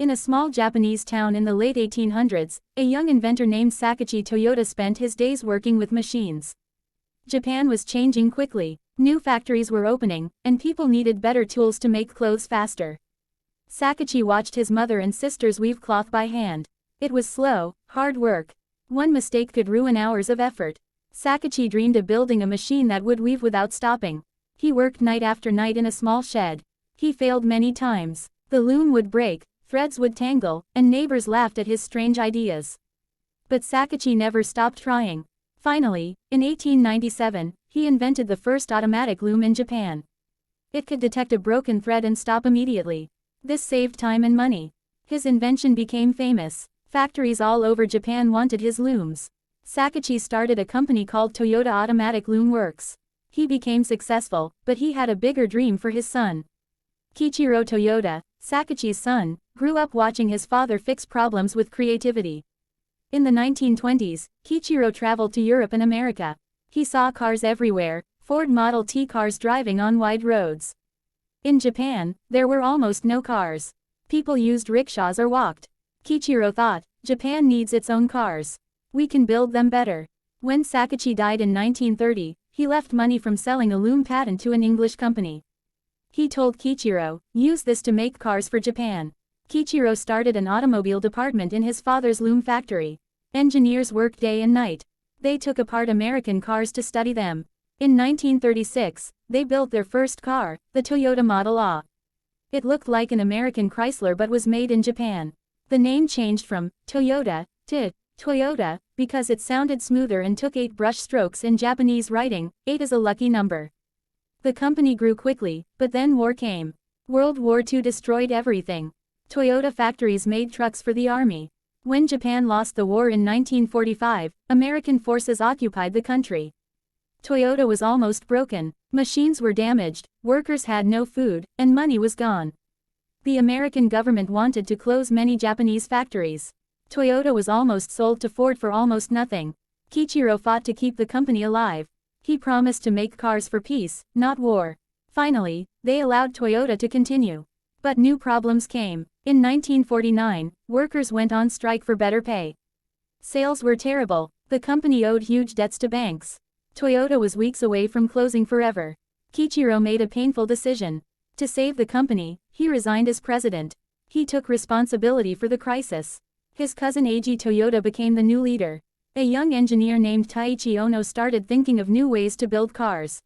In a small Japanese town in the late 1800s, a young inventor named Sakachi Toyota spent his days working with machines. Japan was changing quickly. New factories were opening, and people needed better tools to make clothes faster. Sakachi watched his mother and sisters weave cloth by hand. It was slow, hard work. One mistake could ruin hours of effort. Sakachi dreamed of building a machine that would weave without stopping. He worked night after night in a small shed. He failed many times. The loom would break, threads would tangle, and neighbors laughed at his strange ideas. But Sakachi never stopped trying. Finally, in 1897, he invented the first automatic loom in Japan. It could detect a broken thread and stop immediately. This saved time and money. His invention became famous. Factories all over Japan wanted his looms. Sakachi started a company called Toyota Automatic Loom Works. He became successful, but he had a bigger dream for his son. Kiichiro Toyota, Sakachi's son, grew up watching his father fix problems with creativity. In the 1920s, Kiichiro traveled to Europe and America. He saw cars everywhere, Ford Model T cars driving on wide roads. In Japan, there were almost no cars. People used rickshaws or walked. Kiichiro thought, Japan needs its own cars. We can build them better. When Sakachi died in 1930, he left money from selling a loom patent to an English company. He told Kiichiro, use this to make cars for Japan. Kiichiro started an automobile department in his father's loom factory. Engineers worked day and night. They took apart American cars to study them. In 1936, they built their first car, the Toyota Model A. It looked like an American Chrysler but was made in Japan. The name changed from Toyota to Toyota because it sounded smoother and took 8 brush strokes in Japanese writing. 8 is a lucky number. The company grew quickly, but then war came. World War II destroyed everything. Toyota factories made trucks for the army. When Japan lost the war in 1945, American forces occupied the country. Toyota was almost broken, machines were damaged, workers had no food, and money was gone. The American government wanted to close many Japanese factories. Toyota was almost sold to Ford for almost nothing. Kiichiro fought to keep the company alive. He promised to make cars for peace, not war. Finally, they allowed Toyota to continue. But new problems came. In 1949, workers went on strike for better pay. Sales were terrible. The company owed huge debts to banks. Toyota was weeks away from closing forever. Kiichiro made a painful decision. To save the company, he resigned as president. He took responsibility for the crisis. His cousin Eiji Toyota became the new leader. A young engineer named Taiichi Ono started thinking of new ways to build cars.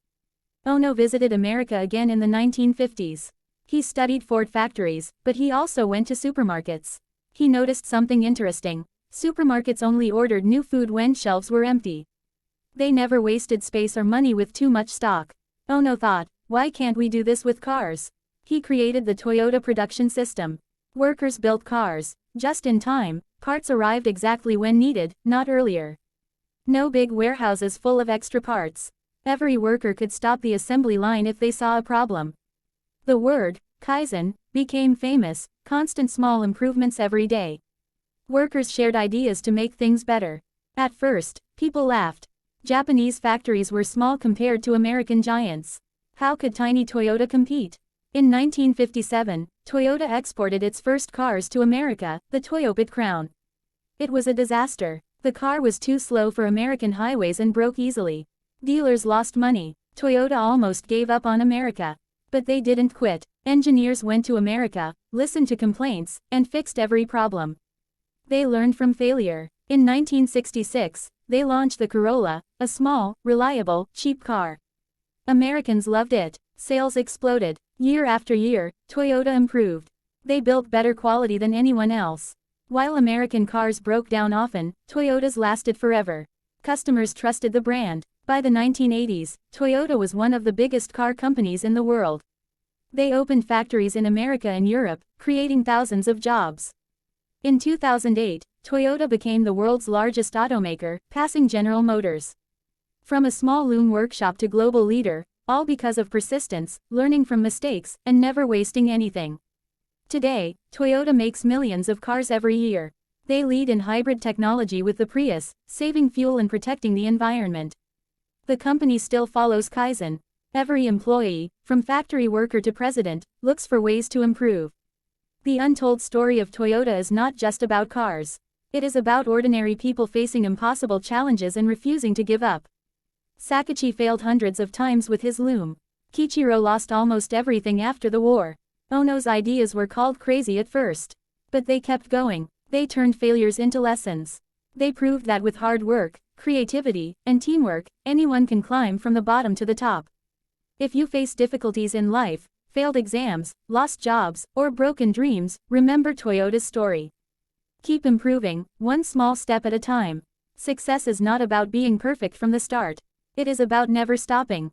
Ono visited America again in the 1950s. He studied Ford factories, but he also went to supermarkets. He noticed something interesting. Supermarkets only ordered new food when shelves were empty. They never wasted space or money with too much stock. Ono thought, why can't we do this with cars? He created the Toyota production system. Workers built cars, just in time, parts arrived exactly when needed, not earlier. No big warehouses full of extra parts. Every worker could stop the assembly line if they saw a problem. The word, Kaizen, became famous, constant small improvements every day. Workers shared ideas to make things better. At first, people laughed. Japanese factories were small compared to American giants. How could tiny Toyota compete? In 1957, Toyota exported its first cars to America, the Toyopet Crown. It was a disaster. The car was too slow for American highways and broke easily. Dealers lost money. Toyota almost gave up on America. But they didn't quit. Engineers went to America, listened to complaints, and fixed every problem. They learned from failure. In 1966, they launched the Corolla, a small, reliable, cheap car. Americans loved it. Sales exploded. Year after year, Toyota improved. They built better quality than anyone else. While American cars broke down often, Toyotas lasted forever. Customers trusted the brand. By the 1980s, Toyota was one of the biggest car companies in the world. They opened factories in America and Europe, creating thousands of jobs. In 2008, Toyota became the world's largest automaker, passing General Motors. From a small loom workshop to global leader, all because of persistence, learning from mistakes, and never wasting anything. Today, Toyota makes millions of cars every year. They lead in hybrid technology with the Prius, saving fuel and protecting the environment. The company still follows Kaizen. Every employee, from factory worker to president, looks for ways to improve. The untold story of Toyota is not just about cars. It is about ordinary people facing impossible challenges and refusing to give up. Sakachi failed hundreds of times with his loom. Kichiro lost almost everything after the war. Ono's ideas were called crazy at first. But they kept going. They turned failures into lessons. They proved that with hard work, creativity, and teamwork, anyone can climb from the bottom to the top. If you face difficulties in life, failed exams, lost jobs, or broken dreams, remember Toyota's story. Keep improving, one small step at a time. Success is not about being perfect from the start. It is about never stopping.